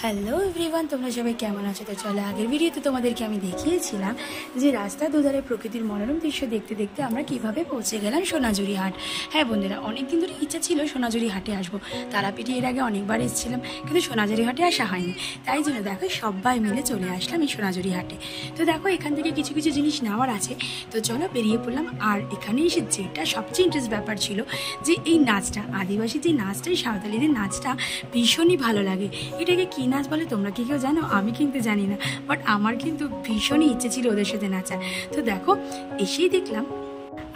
Hello everyone, তোমরা সবাই কেমন আছো? তো চলো, আগের ভিডিওতে তোমাদেরকে আমি দেখিয়েছিলাম যে রাস্তার দুধারে প্রকৃতির মনোরম দৃশ্য দেখতে দেখতে আমরা কিভাবে পৌঁছে গেলাম সোনাঝুরি হাট। হ্যাঁ বন্ধুরা, অনেকদিন ধরে ইচ্ছা ছিল সোনাঝুরি হাটে আসবো। তারাপীঠে এর আগে অনেকবার এসেছিলাম, কিন্তু সোনাঝুরি হাটে আসা হয়নি। তাই জন্য দেখো সবাই মিলে চলে আসলাম এই সোনাঝুরি হাটে। তো দেখো এখান থেকে কিছু কিছু জিনিস নেওয়ার আছে, তো চলো বেরিয়ে পড়লাম। আর এখানে এসে যেটা সবচেয়ে ইন্টারেস্ট ব্যাপার ছিল যে এই নাচটা, আদিবাসী যে নাচটা, এই সাঁওতালিদের নাচটা ভীষণই ভালো লাগে। এটাকে কি নাচ বলে তোমরা কি কেউ জানো? আমি কিন্তু জানি না, বাট আমার কিন্তু ভীষণই ইচ্ছে ছিল ওদের সাথে নাচার। তো দেখো এসেই দেখলাম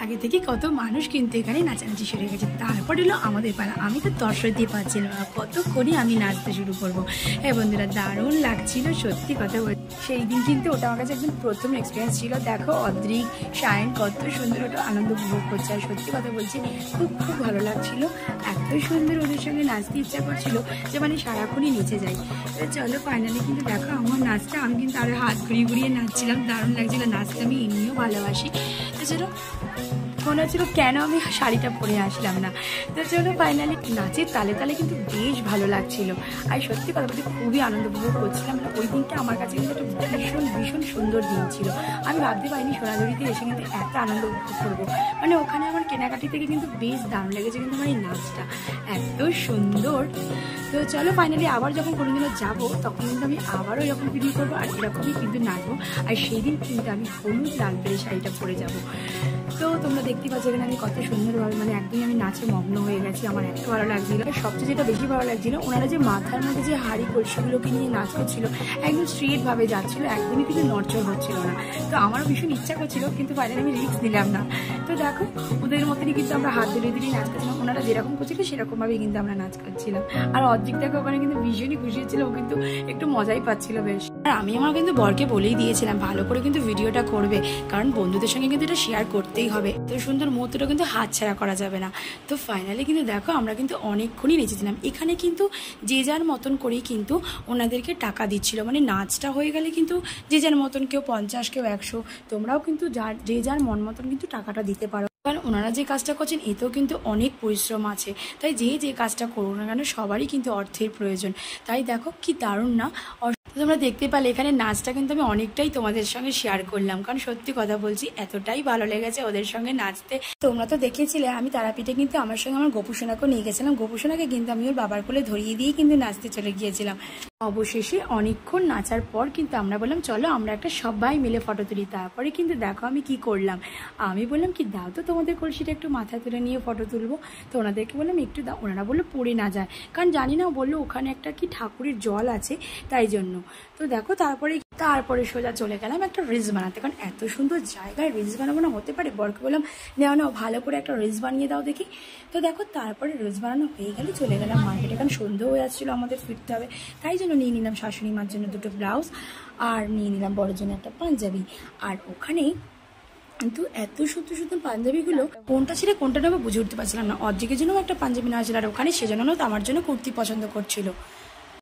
আগে থেকে কত মানুষ কিন্তু এখানে নাচানাচি শুরু গেছে। তারপর এলো আমাদের পালা। আমি তো দর্শক দিয়ে পাচ্ছিলাম না, কতক্ষণই আমি নাচতে শুরু করবো। হ্যাঁ বন্ধুরা, দারুণ লাগছিল সত্যি কথা বলছি। সেই দিন কিন্তু ওটা আমার কাছে একদম প্রথম এক্সপিরিয়েন্স ছিল। দেখো অদ্রিক, সায়ন কত সুন্দর ওটা আনন্দ উপভোগ করছে। আর সত্যি কথা বলছি, খুব খুব ভালো লাগছিল। এত সুন্দর ওদের সঙ্গে নাচতে ইচ্ছা করছিল যে মানে সারাক্ষণই নিচে যাই। তো চলো ফাইনালি কিন্তু দেখো আমার নাচটা, আমি কিন্তু আরো হাত ঘুরিয়ে ঘুরিয়ে নাচছিলাম। দারুণ লাগছিল নাচতে, আমি এমনিও ভালোবাসি। তো চলো, মনে হচ্ছিল কেন আমি শাড়িটা পরে আসলাম না। তো চলো ফাইনালি নাচের তালে তালে কিন্তু বেশ ভালো লাগছিল। আর সত্যি কথা বলতে খুবই আনন্দ উপভোগ করছিলাম। ওই দিনটা আমার কাছে কিন্তু একটা ভীষণ ভীষণ সুন্দর দিন ছিল। আমি ভাবতে পারিনি সোনাঝুরিতে এসে কিন্তু এত আনন্দ উপভোগ করবো। মানে ওখানে আমার কেনাকাটি থেকে কিন্তু বেশ দারুণ লেগেছে কিন্তু আমার এই নাচটা এত সুন্দর। তো চলো ফাইনালি আবার যখন কোনোদিনও যাবো তখন কিন্তু আমি আবারও এরকম ভিডিও করবো আর এরকমই কিন্তু নাচবো। আর সেই দিন কিন্তু আমি হলুদ লাল পেরে শাড়িটা পরে যাবো। তো তোমরা দেখতে পাচ্ছ এখানে আমি কত সুন্দরভাবে মানে একদমই আমি নাচে মগ্ন হয়ে গেছি। আমার এত ভালো লাগছিল। সবচেয়ে যেটা বেশি ভালো লাগছিল, ওনারা যে মাথার মধ্যে যে হাড়ি কলসিগুলোকে নিয়ে নাচ করছিল, একদম স্ট্রেট ভাবে যাচ্ছিল, একদমই কিন্তু নড়চড় হচ্ছিল না। তো আমারও ভীষণ ইচ্ছা করছিল, কিন্তু ফাইনালি আমি রিস্ক দিলাম না। তো দেখো ওদের মতনই কিন্তু আমরা হাত ধরে ধরে নাচ করছিলাম। ওনারা যেরকম করছিল সেরকম ভাবেই কিন্তু আমরা নাচ করছিলাম। আর অর্ধেক দেখো ওখানে কিন্তু ভীষণই খুশি হচ্ছিল, ও কিন্তু একটু মজাই পাচ্ছিল বেশ। আর আমি আমার কিন্তু বরকে বলেই দিয়েছিলাম ভালো করে কিন্তু ভিডিওটা করবে, কারণ বন্ধুদের সঙ্গে কিন্তু এটা শেয়ার করতেই হবে। তো সুন্দর মুহূর্তটা কিন্তু হাতছাড়া করা যাবে না। তো ফাইনালি কিন্তু দেখো আমরা কিন্তু অনেকক্ষণই নেচেছিলাম। এখানে কিন্তু যে যার মতন করেই কিন্তু ওনাদেরকে টাকা দিচ্ছিল। মানে নাচটা হয়ে গেলে কিন্তু যে যার মতন, কেউ 50, কেউ 100, তোমরাও কিন্তু যে যার মন মতন কিন্তু টাকাটা দিতে পারো। কারণ ওনারা যে কাজটা করছেন এতেও কিন্তু অনেক পরিশ্রম আছে। তাই যে কাজটা করো না কেন সবারই কিন্তু অর্থের প্রয়োজন। তাই দেখো কি দারুণ না। তোমরা দেখতে পেলে এখানে নাচটা কিন্তু আমি অনেকটাই তোমাদের সঙ্গে শেয়ার করলাম, কারণ সত্যি কথা বলছি এতটাই ভালো লেগেছে ওদের সঙ্গে নাচতে। তোমরা তো দেখেছিলে আমি তারাপীঠে কিন্তু আমার সঙ্গে আমার গোপুসোনাকেও নিয়ে গেছিলাম। গোপুসোনাকে কিন্তু আমি ওর বাবার কোলে ধরিয়ে দিয়ে কিন্তু নাচতে চলে গিয়েছিলাম। অবশেষে অনেকক্ষণ নাচার পর কিন্তু আমরা বললাম চলো আমরা একটা সবাই মিলে ফটো তুলি। তারপরে কিন্তু দেখো আমি কি করলাম, আমি বললাম কি দাও তো তোমাদের কলসিটা একটু মাথায় তুলে নিয়ে ফটো তুলবো। তো ওনাদেরকে বললাম একটু দাও। ওনারা বললো পড়ে না যায়, কারণ জানি না, বললো ওখানে একটা কি ঠাকুরের জল আছে তাই জন্য। তো দেখো তারপরে সোজা চলে গেলাম একটা রিলস বানাতে, কারণ এত সুন্দর জায়গায় রিলস বানাবো না হতে পারে। বরকে বললাম নাও ভালো করে একটা রিলস বানিয়ে দাও দেখি। তো দেখো তারপরে রিলস বানানো হয়ে গেলে চলে গেলাম মার্কেটে, কারণ সন্ধ্যে হয়ে আসছিলো, আমাদের ফিরতে হবে। তাই জন্য নিয়ে নিলাম শাশুড়ি মার জন্য 2টো ব্লাউজ, আর নিয়ে নিলাম বড়োর জন্য একটা পাঞ্জাবি। আর ওখানেই কিন্তু এত সুন্দর সুন্দর পাঞ্জাবিগুলো কোনটা ছেড়ে কোনটা নেবো বুঝে উঠতে পারছিলাম না। অর্ধেকের জন্য একটা পাঞ্জাবি নেওয়া ছিল, আর ওখানে সেজন্য তো আমার জন্য কুর্তি পছন্দ করছিল।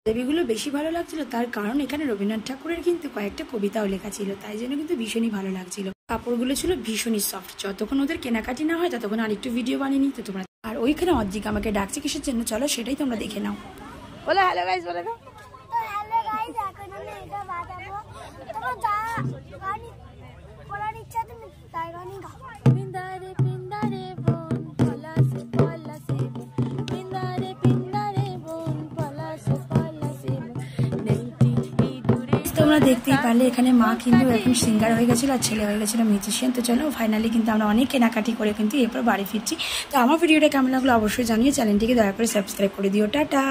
পাঞ্জাবিগুলো বেশি ভালো লাগছিল, তার কারণ এখানে রবীন্দ্রনাথ ঠাকুরের কিন্তু কয়েকটা কবিতাও লেখা ছিল, তাই জন্য কিন্তু ভীষণই ভালো লাগছিল। কাপড়গুলো ছিল ভীষণই সফট। যতক্ষণ ওদের কেনাকাটি না হয় ততক্ষণ আরেকটু ভিডিও বানিয়ে নিতে তোমরা। আর ওইখানে অর্ধেক আমাকে ডাকছে কিসের জন্য, চলো সেটাই তোমরা দেখে নাও। বলো হ্যালো গাইস, বলে দাও। তোমরা দেখতেই পারলে এখানে মা কিন্তু এখন সিঙ্গার হয়ে গেছিল আর ছেলে হয়ে গেছিল মিউজিশিয়ান। তো চলো ফাইনালি কিন্তু আমরা অনেক কেনাকাটি করে কিন্তু এরপর বাড়ি ফিরছি। তো আমার ভিডিওটা কেমন লাগলো অবশ্যই জানিয়ে চ্যানেলটিকে দয়া করে সাবস্ক্রাইব করে দিও। টাটা।